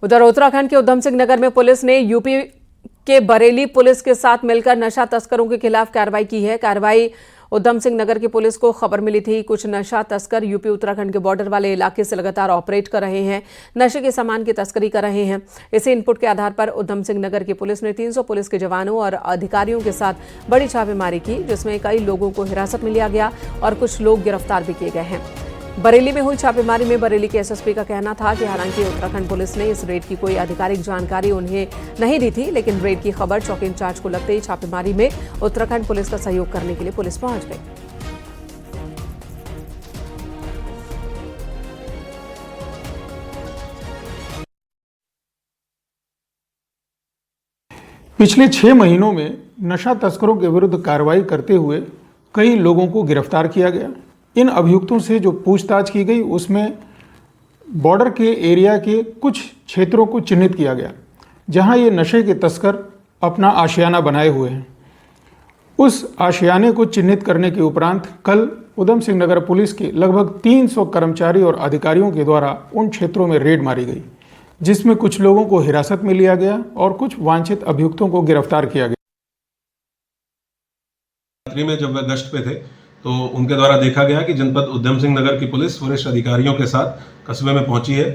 उधर उत्तराखंड के उधम सिंह नगर में पुलिस ने यूपी के बरेली पुलिस के साथ मिलकर नशा तस्करों के खिलाफ कार्रवाई की है। कार्रवाई उधम सिंह नगर की पुलिस को खबर मिली थी कुछ नशा तस्कर यूपी उत्तराखंड के बॉर्डर वाले इलाके से लगातार ऑपरेट कर रहे हैं, नशे के सामान की तस्करी कर रहे हैं। इसी इनपुट के आधार पर उधम सिंह नगर की पुलिस ने 300 पुलिस के जवानों और अधिकारियों के साथ बड़ी छापेमारी की, जिसमें कई लोगों को हिरासत में लिया गया और कुछ लोग गिरफ्तार भी किए गए हैं। बरेली में हुई छापेमारी में बरेली के एसएसपी का कहना था कि हालांकि उत्तराखंड पुलिस ने इस रेड की कोई आधिकारिक जानकारी उन्हें नहीं दी थी, लेकिन रेड की खबर चौकी इंचार्ज को लगते ही छापेमारी में उत्तराखंड पुलिस का सहयोग करने के लिए पुलिस पहुंच गई। पिछले 6 महीनों में नशा तस्करों के विरुद्ध कार्रवाई करते हुए कई लोगों को गिरफ्तार किया गया। इन अभियुक्तों से जो पूछताछ की गई उसमें बॉर्डर के एरिया के कुछ क्षेत्रों को चिन्हित किया गया जहां ये नशे के तस्कर अपना आशियाना बनाए हुए हैं। उस आशियाने को चिन्हित करने के उपरांत कल उधम सिंह नगर पुलिस के लगभग 300 कर्मचारी और अधिकारियों के द्वारा उन क्षेत्रों में रेड मारी गई, जिसमें कुछ लोगों को हिरासत में लिया गया और कुछ वांछित अभियुक्तों को गिरफ्तार किया गया। रात्रि में जब वह गश्त पे थे तो उनके द्वारा देखा गया कि जनपद उधम सिंह नगर की पुलिस वरिष्ठ अधिकारियों के साथ कस्बे में पहुंची है।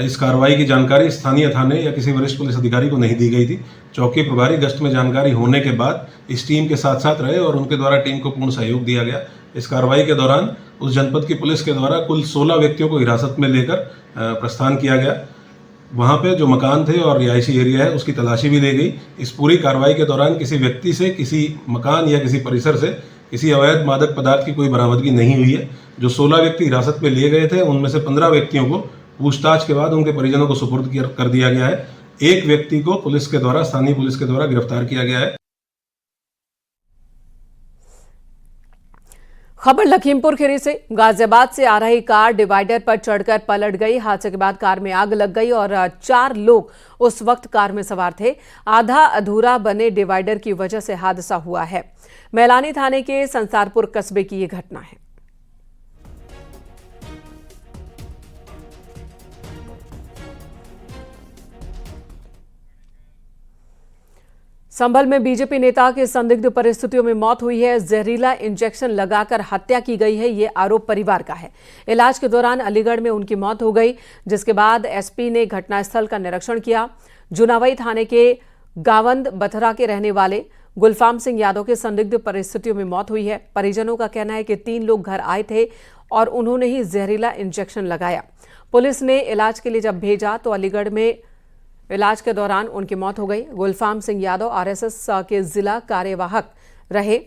इस कार्रवाई की जानकारी स्थानीय थाने या किसी वरिष्ठ पुलिस अधिकारी को नहीं दी गई थी। चौकी प्रभारी गश्त में जानकारी होने के बाद इस टीम के साथ साथ रहे और उनके द्वारा टीम को पूर्ण सहयोग दिया गया। इस कार्रवाई के दौरान उस जनपद की पुलिस के द्वारा कुल 16 व्यक्तियों को हिरासत में लेकर प्रस्थान किया गया। वहाँ पे जो मकान थे और रिहायशी एरिया है उसकी तलाशी भी ली गई। इस पूरी कार्रवाई के दौरान किसी व्यक्ति से, किसी मकान या किसी परिसर से किसी अवैध मादक पदार्थ की कोई बरामदगी नहीं हुई है। जो 16 व्यक्ति हिरासत में लिए गए थे उनमें से 15 व्यक्तियों को पूछताछ के बाद उनके परिजनों को सुपुर्द कर दिया गया है। एक व्यक्ति को पुलिस के द्वारा, स्थानीय पुलिस के द्वारा गिरफ्तार किया गया है। खबर लखीमपुर खीरी से। गाजियाबाद से आ रही कार डिवाइडर पर चढ़कर पलट गई। हादसे के बाद कार में आग लग गई और 4 लोग उस वक्त कार में सवार थे। आधा अधूरा बने डिवाइडर की वजह से हादसा हुआ है। मैलानी थाने के संसारपुर कस्बे की ये घटना है। संभल में बीजेपी नेता की संदिग्ध परिस्थितियों में मौत हुई है। जहरीला इंजेक्शन लगाकर हत्या की गई है, ये आरोप परिवार का है। इलाज के दौरान अलीगढ़ में उनकी मौत हो गई, जिसके बाद एसपी ने घटनास्थल का निरीक्षण किया। जुनावई थाने के गावंद बथरा के रहने वाले गुलफाम सिंह यादव की संदिग्ध परिस्थितियों में मौत हुई है। परिजनों का कहना है कि 3 लोग घर आए थे और उन्होंने ही जहरीला इंजेक्शन लगाया। पुलिस ने इलाज के लिए जब भेजा तो अलीगढ़ में इलाज के दौरान उनकी मौत हो गई। गुलफाम सिंह यादव आरएसएस के जिला कार्यवाहक रहे,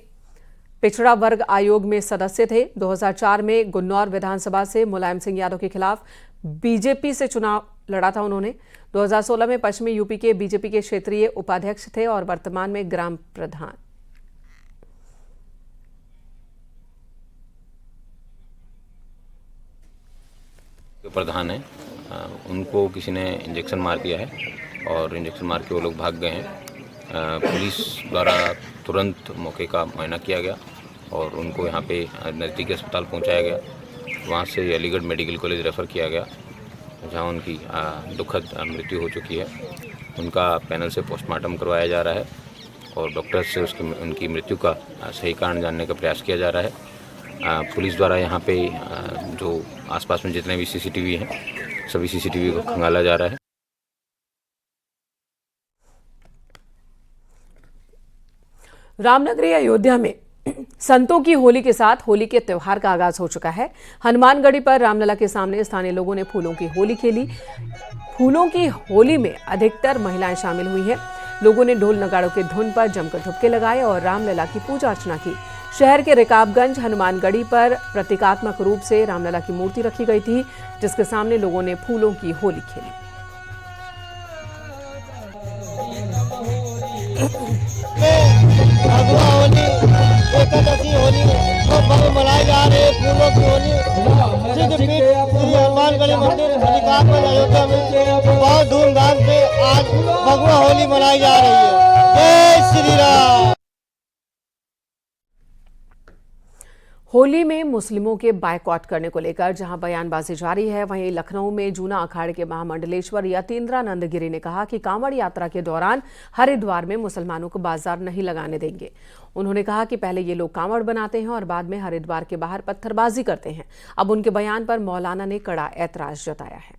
पिछड़ा वर्ग आयोग में सदस्य थे। 2004 में गुन्नौर विधानसभा से मुलायम सिंह यादव के खिलाफ बीजेपी से चुनाव लड़ा था उन्होंने। 2016 में पश्चिमी यूपी के बीजेपी के क्षेत्रीय उपाध्यक्ष थे और वर्तमान में ग्राम प्रधान है। उनको किसी ने इंजेक्शन मार दिया है और इंजेक्शन मार के वो लोग भाग गए हैं। पुलिस द्वारा तुरंत मौके का मुआयना किया गया और उनको यहाँ पे नज़दीकी अस्पताल पहुँचाया गया। वहाँ से अलीगढ़ मेडिकल कॉलेज रेफ़र किया गया, जहाँ उनकी दुखद मृत्यु हो चुकी है। उनका पैनल से पोस्टमार्टम करवाया जा रहा है और डॉक्टर से उनकी मृत्यु का सही कारण जानने का प्रयास किया जा रहा है। पुलिस द्वारा यहाँ पे जो आसपास में जितने भी सीसीटीवी हैं सभी सीसीटीवी को खंगाला जा रहा है। रामनगरी अयोध्या में संतों की होली के साथ होली के त्योहार का आगाज हो चुका है। हनुमानगढ़ी पर रामलला के सामने स्थानीय लोगों ने फूलों की होली खेली। फूलों की होली में अधिकतर महिलाएं शामिल हुई हैं। लोगों ने ढोल नगाड़ों के धुन पर जमकर ठुमके लगाए और रामलला की पूजा अर्चना की। शहर के रिकाबगंज हनुमानगढ़ी पर प्रतीकात्मक रूप से रामलला की मूर्ति रखी गई थी, जिसके सामने लोगों ने फूलों की होली खेली। एकादशी होली बहुत मनाई जा रही है। फूलों की होली हनुमानगढ़ी मंदिर अयोध्या में बहुत धूमधाम से आज भगवा होली मनाई जा रही है। जय श्री राम। होली में मुस्लिमों के बायकॉट करने को लेकर जहां बयानबाजी जारी है, वहीं लखनऊ में जूना अखाड़े के महामंडलेश्वर यतीन्द्रानंद गिरी ने कहा कि कांवड़ यात्रा के दौरान हरिद्वार में मुसलमानों को बाजार नहीं लगाने देंगे। उन्होंने कहा कि पहले ये लोग कांवड़ बनाते हैं और बाद में हरिद्वार के बाहर पत्थरबाजी करते हैं। अब उनके बयान पर मौलाना ने कड़ा ऐतराज जताया है।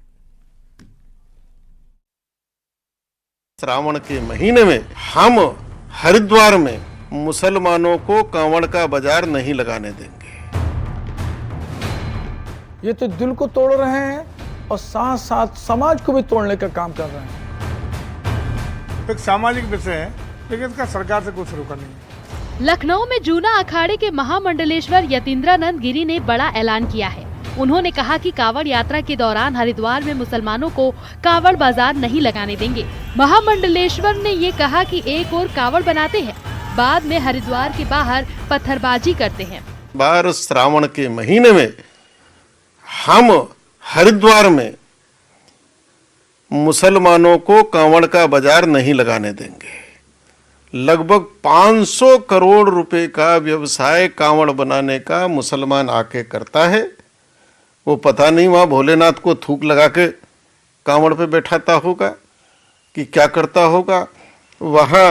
श्रावण के महीने में हम हरिद्वार में मुसलमानों को कांवड़ का बाजार नहीं लगाने देंगे। ये तो दिल को तोड़ रहे हैं और साथ साथ समाज को भी तोड़ने का काम कर रहे हैं। एक सामाजिक विषय है, लेकिन इसका सरकार से कुछ रोका नहीं है। लखनऊ में जूना अखाड़े के महामंडलेश्वर यतीन्द्रानंद गिरी ने बड़ा ऐलान किया है। उन्होंने कहा कि कांवड़ यात्रा के दौरान हरिद्वार में मुसलमानों को कांवड़ बाजार नहीं लगाने देंगे। महामंडलेश्वर ने ये कहा कि एक और कांवड़ बनाते हैं, बाद में हरिद्वार के बाहर पत्थरबाजी करते हैं। बार श्रावण के महीने में हम हरिद्वार में मुसलमानों को कांवड़ का बाजार नहीं लगाने देंगे। लगभग 500 करोड़ रुपए का व्यवसाय कांवड़ बनाने का मुसलमान आके करता है। वो पता नहीं वहाँ भोलेनाथ को थूक लगा के कांवड़ पे बैठाता होगा कि क्या करता होगा। वहाँ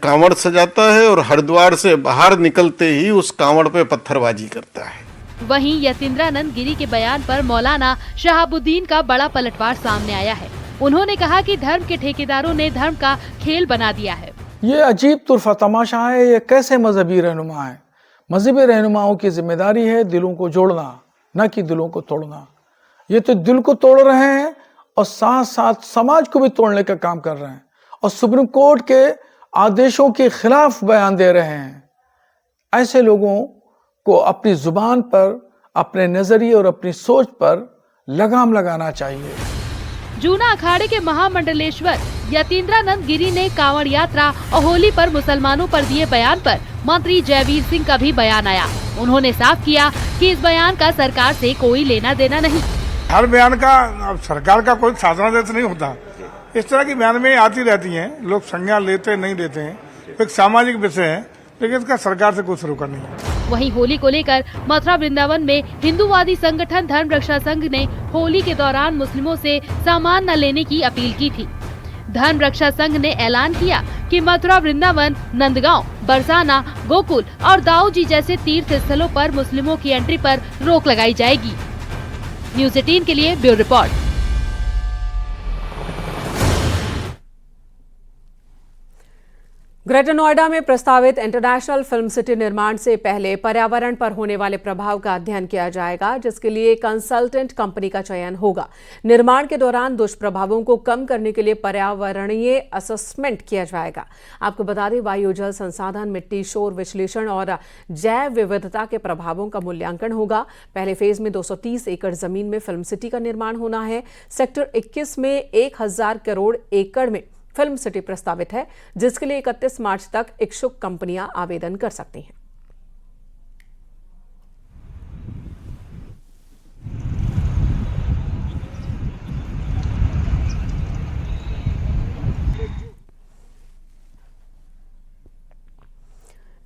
कांवड़ सजाता है और हरिद्वार से बाहर निकलते ही उस कांवड़ पे पत्थरबाजी करता है। वहीं यतीन्द्रानंद गिरी के बयान पर मौलाना शहाबुद्दीन का बड़ा पलटवार सामने आया है। उन्होंने कहा कि धर्म के ठेकेदारों ने धर्म का खेल बना दिया है। ये अजीब तुरफा तमाशा है। ये कैसे मजहबी रहनुमा है? मजहबी रहनुमाओं की जिम्मेदारी है दिलों को जोड़ना, न कि दिलों को तोड़ना। ये तो दिल को तोड़ रहे हैं और साथ साथ समाज को भी तोड़ने का काम कर रहे हैं और सुप्रीम कोर्ट के आदेशों के खिलाफ बयान दे रहे हैं। ऐसे लोगों को अपनी जुबान पर, अपने नजरिए और अपनी सोच पर लगाम लगाना चाहिए। जूना अखाड़े के महामंडलेश्वर यतीन्द्रानंद गिरी ने कांवड़ यात्रा और होली पर मुसलमानों पर दिए बयान पर मंत्री जयवीर सिंह का भी बयान आया। उन्होंने साफ किया कि इस बयान का सरकार से कोई लेना देना नहीं। हर बयान का सरकार का कोई शासनादेश नहीं होता। इस तरह की बयान में आती रहती हैं, लोग संज्ञान लेते नहीं लेते हैं। एक सामाजिक विषय है, लेकिन इसका सरकार से कुछ रोका नहीं है। वहीं होली को लेकर मथुरा वृंदावन में हिंदूवादी संगठन धर्म रक्षा संघ ने होली के दौरान मुस्लिमों से सामान न लेने की अपील की थी। धर्म रक्षा संघ ने ऐलान किया कि मथुरा वृंदावन, नंदगांव, बरसाना, गोकुल और दाऊजी जैसे तीर्थ स्थलों पर मुस्लिमों की एंट्री पर रोक लगाई जाएगी। न्यूज़ 18 के लिए ब्यूरो रिपोर्ट। ग्रेटर नोएडा में प्रस्तावित इंटरनेशनल फिल्म सिटी निर्माण से पहले पर्यावरण पर होने वाले प्रभाव का अध्ययन किया जाएगा, जिसके लिए कंसल्टेंट कंपनी का चयन होगा। निर्माण के दौरान दुष्प्रभावों को कम करने के लिए पर्यावरणीय असेसमेंट किया जाएगा। आपको बता दें, वायु, जल संसाधन, मिट्टी, शोर विश्लेषण और जैव विविधता के प्रभावों का मूल्यांकन होगा। पहले फेज में 230 एकड़ जमीन में फिल्म सिटी का निर्माण होना है। सेक्टर 21 में 1000 करोड़ एकड़ में फिल्म सिटी प्रस्तावित है, जिसके लिए 31 मार्च तक इच्छुक कंपनियां आवेदन कर सकती हैं।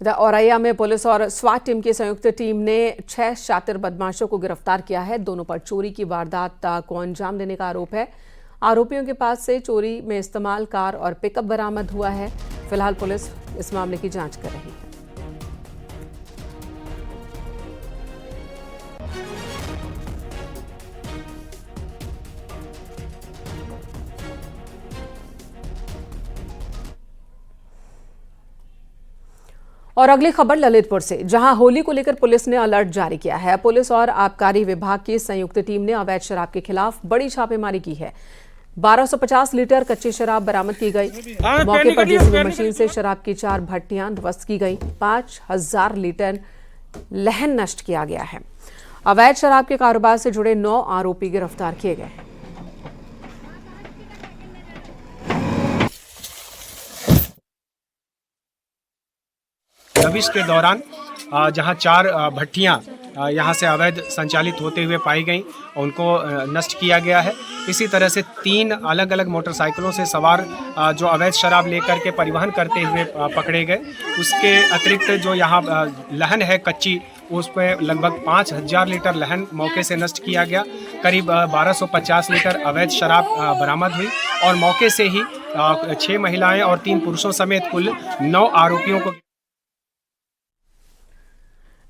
औरैया में पुलिस और स्वाट टीम की संयुक्त टीम ने 6 शातिर बदमाशों को गिरफ्तार किया है। दोनों पर चोरी की वारदात को अंजाम देने का आरोप है। आरोपियों के पास से चोरी में इस्तेमाल कार और पिकअप बरामद हुआ है। फिलहाल पुलिस इस मामले की जांच कर रही है। और अगली खबर ललितपुर से, जहां होली को लेकर पुलिस ने अलर्ट जारी किया है। पुलिस और आबकारी विभाग की संयुक्त टीम ने अवैध शराब के खिलाफ बड़ी छापेमारी की है। 1250 लीटर कच्ची शराब बरामद की गई। मौके पर जेसीबी मशीन से शराब की 4 भट्टियां ध्वस्त की गई। 5000 लीटर लहन नष्ट किया गया है। अवैध शराब के कारोबार से जुड़े 9 आरोपी गिरफ्तार किए गए हैं। दबिश के दौरान जहां 4 भट्टियां यहां से अवैध संचालित होते हुए पाई गई, उनको नष्ट किया गया है। इसी तरह से 3 अलग अलग मोटरसाइकिलों से सवार जो अवैध शराब लेकर के परिवहन करते हुए पकड़े गए। उसके अतिरिक्त जो यहाँ लहन है कच्ची, उस पर लगभग 5000 लीटर लहन मौके से नष्ट किया गया। करीब 1250 लीटर अवैध शराब बरामद हुई और मौके से ही 6 महिलाएं और 3 पुरुषों समेत कुल 9 आरोपियों को।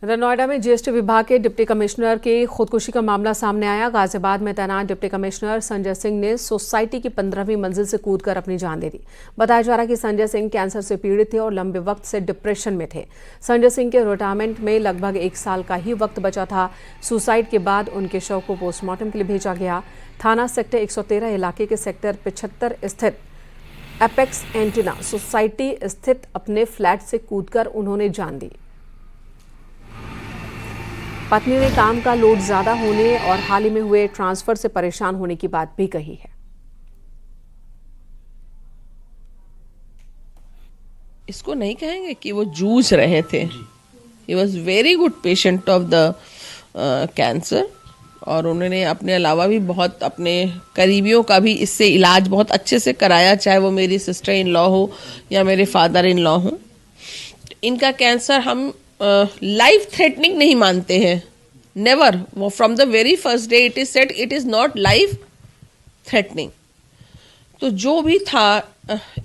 इधर नोएडा में जीएसटी विभाग के डिप्टी कमिश्नर की खुदकुशी का मामला सामने आया। गाजियाबाद में तैनात डिप्टी कमिश्नर संजय सिंह ने सोसाइटी की 15वीं मंजिल से कूदकर अपनी जान दे दी। बताया जा रहा है कि संजय सिंह कैंसर से पीड़ित थे और लंबे वक्त से डिप्रेशन में थे। संजय सिंह के रिटायरमेंट में लगभग 1 साल का ही वक्त बचा था। सुसाइड के बाद उनके शव को पोस्टमार्टम के लिए भेजा गया। थाना सेक्टर 113 इलाके के सेक्टर 75 स्थित एपेक्स एंटीना सोसाइटी स्थित अपने फ्लैट से कूदकर उन्होंने जान दी। पत्नी ने काम का लोड ज्यादा होने और हाल ही में हुए ट्रांसफर से परेशान होने की बात भी कही है। इसको नहीं कहेंगे कि वो जूझ रहे थे। He was very good patient of the cancer और उन्होंने अपने अलावा भी बहुत अपने करीबियों का भी इससे इलाज बहुत अच्छे से कराया, चाहे वो मेरी सिस्टर इन लॉ हो या मेरे फादर इन लॉ हो। इनका कैंसर हम लाइफ थ्रेटनिंग नहीं मानते हैं, never. From the very first day it is said it is not life threatening. तो जो भी था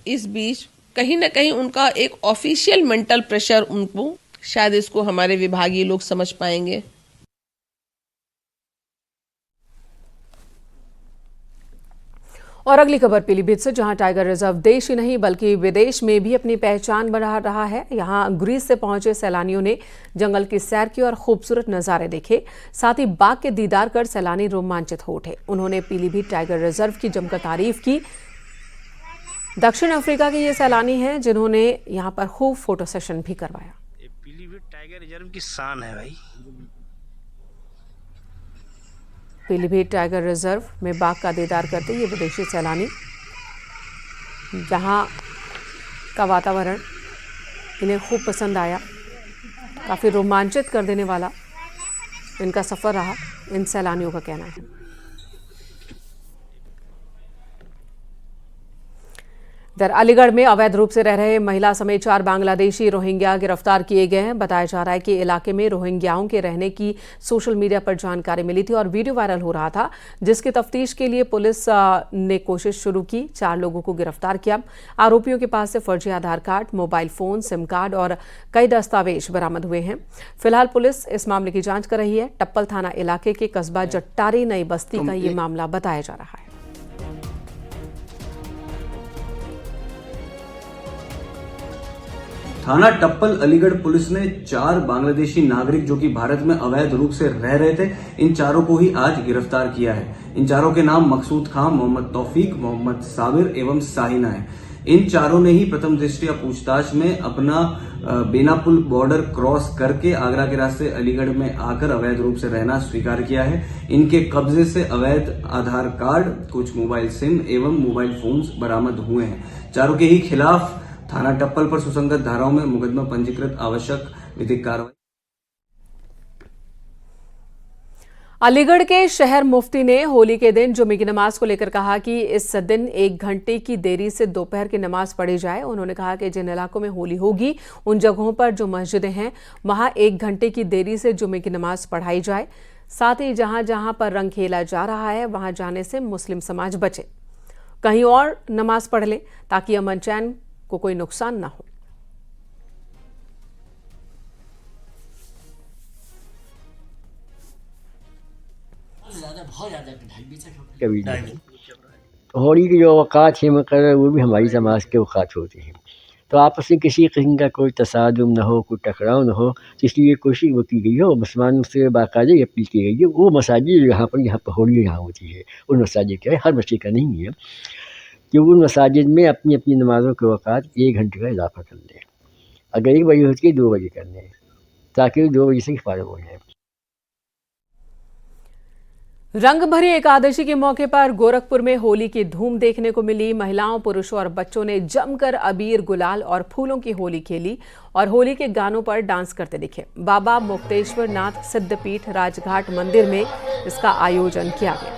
इस बीच कहीं ना कहीं उनका एक ऑफिशियल मेंटल प्रेशर, उनको शायद इसको हमारे विभागीय लोग समझ पाएंगे। और अगली खबर पीलीभीत से, जहां टाइगर रिजर्व देश ही नहीं बल्कि विदेश में भी अपनी पहचान बढ़ा रहा है। यहां ग्रीस से पहुंचे सैलानियों ने जंगल की सैर की और खूबसूरत नज़ारे देखे। साथ ही बाघ के दीदार कर सैलानी रोमांचित हो उठे। उन्होंने पीलीभीत टाइगर रिजर्व की जमकर तारीफ की। दक्षिण अफ्रीका के ये सैलानी हैं जिन्होंने यहां पर खूब फोटो सेशन भी करवाया। पीलीभीत टाइगर रिजर्व की शान है भाई। पीलीभीत टाइगर रिजर्व में बाघ का दीदार करते ये विदेशी सैलानी, यहाँ का वातावरण इन्हें खूब पसंद आया। काफ़ी रोमांचित कर देने वाला इनका सफ़र रहा, इन सैलानियों का कहना है। इधर अलीगढ़ में अवैध रूप से रह रहे महिला समेत 4 बांग्लादेशी रोहिंग्या गिरफ्तार किए गए हैं। बताया जा रहा है कि इलाके में रोहिंग्याओं के रहने की सोशल मीडिया पर जानकारी मिली थी और वीडियो वायरल हो रहा था, जिसकी तफ्तीश के लिए पुलिस ने कोशिश शुरू की। 4 लोगों को गिरफ्तार किया। आरोपियों के पास से फर्जी Aadhaar card, mobile phone, sim card और कई दस्तावेज बरामद हुए हैं। फिलहाल पुलिस इस मामले की जांच कर रही है। टप्पल थाना इलाके के कस्बा जट्टारी नई बस्ती का ये मामला बताया जा रहा है। थाना टप्पल अलीगढ़ पुलिस ने 4 बांग्लादेशी नागरिक जो कि भारत में अवैध रूप से रह रहे थे, इन चारों को ही आज गिरफ्तार किया है। इन चारों के नाम मकसूद खान, मोहम्मद तौफीक, मोहम्मद साबिर एवं साहिना है। इन चारों ने ही प्रथम दृष्टया पूछताछ में अपना बेनापुल बॉर्डर क्रॉस करके आगरा के रास्ते अलीगढ़ में आकर अवैध रूप से रहना स्वीकार किया है। इनके कब्जे से अवैध आधार कार्ड, कुछ मोबाइल सिम एवं मोबाइल फोन्स बरामद हुए हैं। चारों के ही खिलाफ थाना टप्पल पर सुसंगत धाराओं में मुकदमा पंजीकृत, आवश्यक विधिक कार्रवाई। अलीगढ़ के शहर मुफ्ती ने होली के दिन जुमे की नमाज को लेकर कहा कि इस दिन 1 घंटे की देरी से दोपहर की नमाज पढ़ी जाए। उन्होंने कहा कि जिन इलाकों में होली होगी उन जगहों पर जो मस्जिदें हैं वहां 1 घंटे की देरी से जुमे की नमाज पढ़ाई जाए। साथ ही जहां जहां पर रंग खेला जा रहा है वहां जाने से मुस्लिम समाज बचे, कहीं और नमाज पढ़ ले ताकि अमन चैन को कोई नुकसान ना हो। कभी नहीं। होली की जो औकात है मुकर्रर, वो भी हमारी समाज के औकात होते हैं। तो आपस में किसी किस्म का कोई तसादुम न हो, कोई टकराव न हो, तो इसलिए कोशिश वो की गई है और मुसलमानों से बाकायदे अपील की गई है। वो मसाजिद यहाँ पर होली यहाँ होती है, उन मसाजिद का है, हर मस्जिद का नहीं है, कि उन मसाजिद में अपनी अपनी नमाज़ों के वक़्त 1 घंटे का इजाफा कर लें। अगर 1 बजे होती है 2 बजे कर लें, ताकि 2 बजे से फारिग हो जाए। रंग भरी एकादशी के मौके पर गोरखपुर में होली की धूम देखने को मिली। महिलाओं, पुरुषों और बच्चों ने जमकर अबीर, गुलाल और फूलों की होली खेली और होली के गानों पर डांस करते दिखे। बाबा मुक्तेश्वर नाथ सिद्धपीठ राजघाट मंदिर में इसका आयोजन किया गया।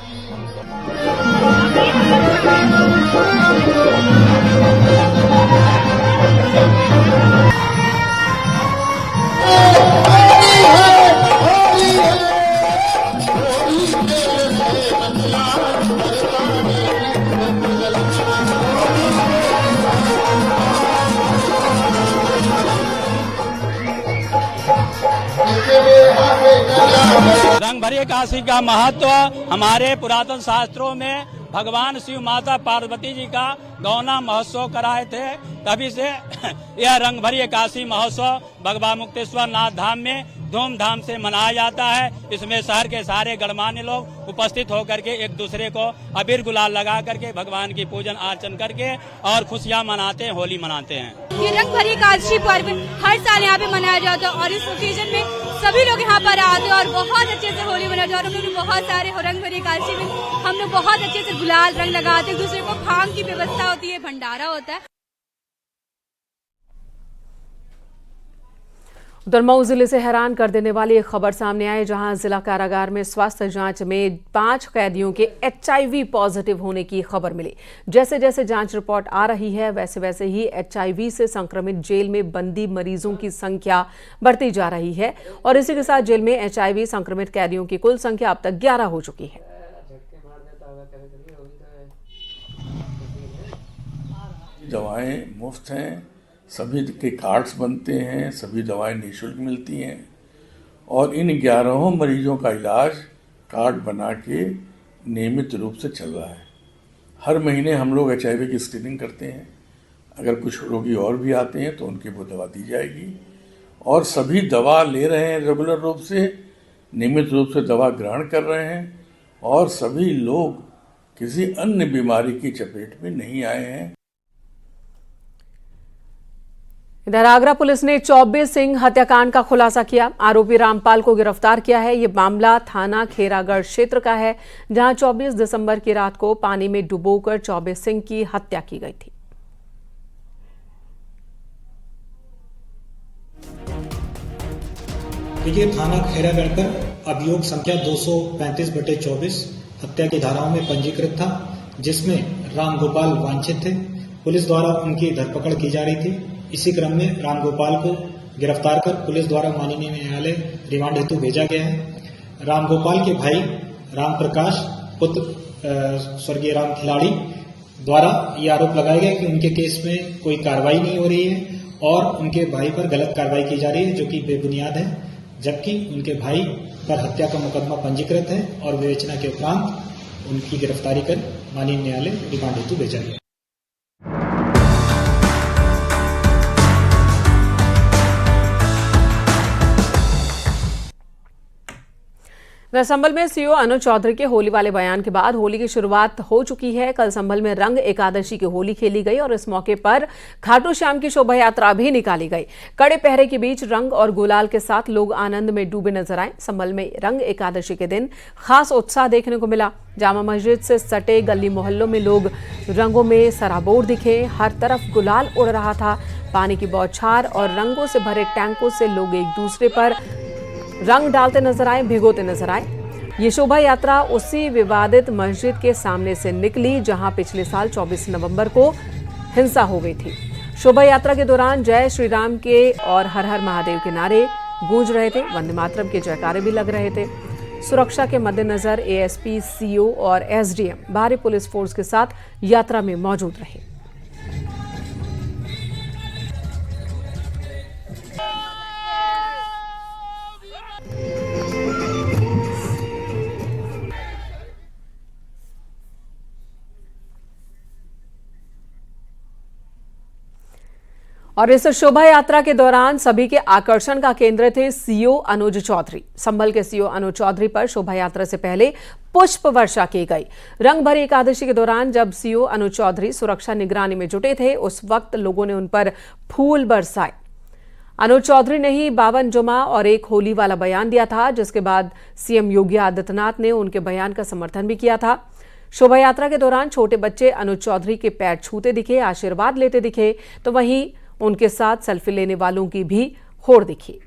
रंग भरी एकादशी का महत्व हमारे पुरातन शास्त्रों में भगवान शिव माता पार्वती जी का गौना महोत्सव कराए थे। तभी से यह रंग भरी एकादशी महोत्सव भगवान मुक्तेश्वर नाथ धाम में धूमधाम से मनाया जाता है। इसमें शहर के सारे गणमान्य लोग उपस्थित होकर के एक दूसरे को अबीर गुलाल लगा करके भगवान की पूजन अर्चन करके और खुशियाँ मनाते हैं, होली मनाते हैं। ये रंग भरी एकादशी पर्व हर साल यहाँ पे मनाया जाता है और इस ओकेजन में सभी लोग यहाँ पर आते हैं और बहुत अच्छे से होली मनाते हैं। और हम लोग बहुत सारे रंग भरी एकादशी में हम लोग बहुत अच्छे से गुलाल रंग लगाते हैं, दूसरे को भांग की व्यवस्था होती है, भंडारा होता है। उधर मऊ जिले से हैरान कर देने वाली एक खबर सामने आई, जहां जिला कारागार में स्वास्थ्य जांच में 5 कैदियों के HIV पॉजिटिव होने की खबर मिली। जैसे जैसे जांच रिपोर्ट आ रही है वैसे वैसे ही HIV से संक्रमित जेल में बंदी मरीजों की संख्या बढ़ती जा रही है और इसी के साथ जेल में HIV संक्रमित कैदियों की कुल संख्या अब तक 11 हो चुकी है। दवाएं मुफ्त हैं, सभी के कार्ड्स बनते हैं, सभी दवाएं निःशुल्क मिलती हैं और इन 11 मरीजों का इलाज कार्ड बना के नियमित रूप से चल रहा है। हर महीने हम लोग HIV की स्क्रीनिंग करते हैं। अगर कुछ रोगी और भी आते हैं तो उनकी वो दवा दी जाएगी और सभी दवा ले रहे हैं, रेगुलर रूप से नियमित रूप से दवा ग्रहण कर रहे हैं और सभी लोग किसी अन्य बीमारी की चपेट में नहीं आए हैं। इधर आगरा पुलिस ने 24 सिंह हत्याकांड का खुलासा किया। आरोपी रामपाल को गिरफ्तार किया है। ये मामला थाना खेरागढ़ क्षेत्र का है, जहां 24 दिसंबर की रात को पानी में डुबोकर 24 सिंह की हत्या की गई थी। देखिए, थाना खेरागढ़ पर अभियोग संख्या 235/24 हत्या की धाराओं में पंजीकृत था, जिसमें राम गोपाल वांछित थे। पुलिस द्वारा उनकी धरपकड़ की जा रही थी। इसी क्रम में राम गोपाल को गिरफ्तार कर पुलिस द्वारा माननीय न्यायालय रिमांड हेतु भेजा गया है। राम गोपाल के भाई राम प्रकाश पुत्र स्वर्गीय राम खिलाड़ी द्वारा ये आरोप लगाया गया कि उनके केस में कोई कार्रवाई नहीं हो रही है और उनके भाई पर गलत कार्रवाई की जा रही है, जो कि बेबुनियाद है, जबकि उनके भाई पर हत्या का मुकदमा पंजीकृत है और विवेचना के उपरांत उनकी गिरफ्तारी कर माननीय न्यायालय रिमांड हेतु भेजा गया। संभल में सीओ अनुज चौधरी के होली वाले बयान के बाद होली की शुरुआत हो चुकी है। कल संभल में रंग एकादशी की होली खेली गई और इस मौके पर खाटू श्याम की शोभा यात्रा भी निकाली गई। कड़े पहरे के बीच रंग और गुलाल के साथ लोग आनंद में डूबे नजर आए। संभल में रंग एकादशी के दिन खास उत्साह देखने को मिला। जामा मस्जिद से सटे गली मोहल्लों में लोग रंगों में सराबोर दिखे। हर तरफ गुलाल उड़ रहा था। पानी की बौछार और रंगों से भरे टैंकों से लोग एक दूसरे पर रंग डालते नजर आए, भिगोते नजर आए। ये शोभा यात्रा उसी विवादित मस्जिद के सामने से निकली जहां पिछले साल 24 नवंबर को हिंसा हो गई थी। शोभा यात्रा के दौरान जय श्री राम के और हर हर महादेव के नारे गूंज रहे थे। वंदे मातरम के जयकारे भी लग रहे थे। सुरक्षा के मद्देनजर एएसपी, सीओ और एसडीएम भारी पुलिस फोर्स के साथ यात्रा में मौजूद रहे। और इस शोभा यात्रा के दौरान सभी के आकर्षण का केंद्र थे सीओ अनुज चौधरी। संभल के सीओ अनुज चौधरी पर शोभा यात्रा से पहले पुष्प वर्षा की गई। रंग भरी एकादशी के दौरान जब सीओ अनुज चौधरी सुरक्षा निगरानी में जुटे थे, उस वक्त लोगों ने उन पर फूल बरसाए। अनुज चौधरी ने ही 52 जुमा और एक होली वाला बयान दिया था, जिसके बाद सीएम योगी आदित्यनाथ ने उनके बयान का समर्थन भी किया था। शोभा यात्रा के दौरान छोटे बच्चे अनुज चौधरी के पैर छूते दिखे, आशीर्वाद लेते दिखे, तो वहीं उनके साथ सेल्फी लेने वालों की भी होड़ दिखी।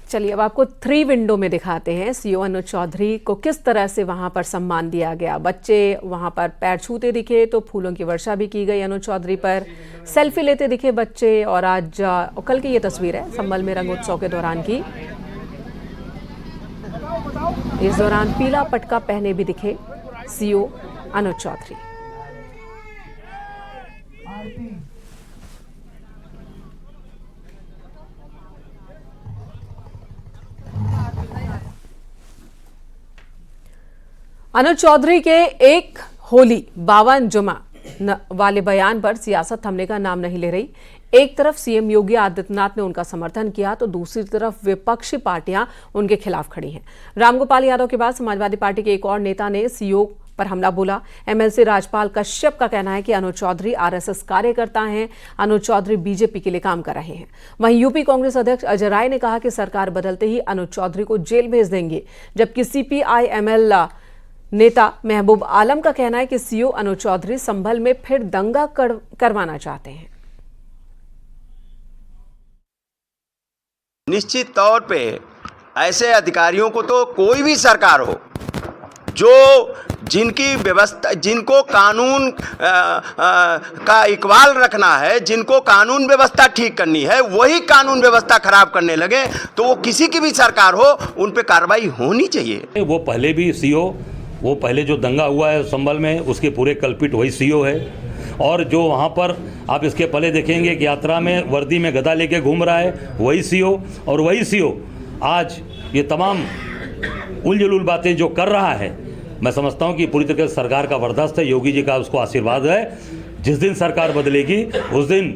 चलिए अब आपको 3 विंडो में दिखाते हैं सीओ अनुज चौधरी को किस तरह से वहां पर सम्मान दिया गया। बच्चे वहां पर पैर छूते दिखे तो फूलों की वर्षा भी की गई अनुज चौधरी पर, सेल्फी लेते दिखे बच्चे। और आज कल की ये तस्वीर है संभल में रंगोत्सव के दौरान की। इस दौरान पीला पटका पहने भी दिखे सीओ अनुज चौधरी। अनुज चौधरी के एक होली 52 जुमा वाले बयान पर सियासत थमने का नाम नहीं ले रही। एक तरफ सीएम योगी आदित्यनाथ ने उनका समर्थन किया तो दूसरी तरफ विपक्षी पार्टियां उनके खिलाफ खड़ी हैं। रामगोपाल यादव के बाद समाजवादी पार्टी के एक और नेता ने सीओ पर हमला बोला। एमएलसी राजपाल कश्यप का कहना है कि अनुज चौधरी आरएसएस कार्यकर्ता हैं, अनुज चौधरी बीजेपी के लिए काम कर रहे हैं। वहीं यूपी कांग्रेस अध्यक्ष अजय राय ने कहा कि सरकार बदलते ही अनुज चौधरी को जेल भेज देंगे, जबकि सीपीआई-एमएल नेता महबूब आलम का कहना है कि सीओ अनुज चौधरी संभल में फिर दंगा करवाना चाहते हैं। निश्चित तौर पे ऐसे अधिकारियों को तो कोई भी सरकार हो जो जिनकी व्यवस्था, जिनको कानून का इकबाल रखना है, जिनको कानून व्यवस्था ठीक करनी है, वही कानून व्यवस्था खराब करने लगे तो वो किसी की भी सरकार हो उन पे कार्रवाई होनी चाहिए। वो पहले भी सीओ, वो पहले जो दंगा हुआ है संभल में उसके पूरे कल्पित वही सीओ है। और जो वहाँ पर आप इसके पहले देखेंगे कि यात्रा में वर्दी में गदा लेके घूम रहा है वही सीओ, और वही सीओ आज ये तमाम उलझुल बातें जो कर रहा है, मैं समझता हूँ कि पूरी तरह से सरकार का बर्दाश्त है, योगी जी का उसको आशीर्वाद है। जिस दिन सरकार बदलेगी उस दिन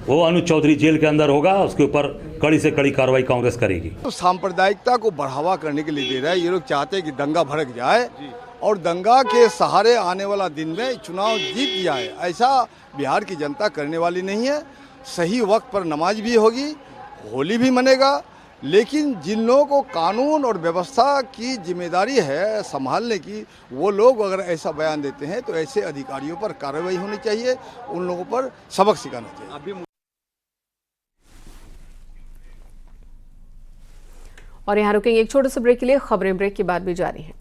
वो अनुज चौधरी जेल के अंदर होगा, उसके ऊपर कड़ी से कड़ी कार्रवाई कांग्रेस करेगी। तो सांप्रदायिकता को बढ़ावा करने के लिए दे रहा है। ये लोग चाहते हैं कि दंगा भड़क जाए और दंगा के सहारे आने वाला दिन में चुनाव जीत जाए। ऐसा बिहार की जनता करने वाली नहीं है। सही वक्त पर नमाज भी होगी, होली भी मनेगा, लेकिन जिन लोगों को कानून और व्यवस्था की जिम्मेदारी है संभालने की, वो लोग अगर ऐसा बयान देते हैं तो ऐसे अधिकारियों पर कार्रवाई होनी चाहिए, उन लोगों पर सबक सिखाना चाहिए। और यहाँ रुकेंगे एक छोटे से ब्रेक के लिए। खबरें ब्रेक के बाद भी जारी हैं।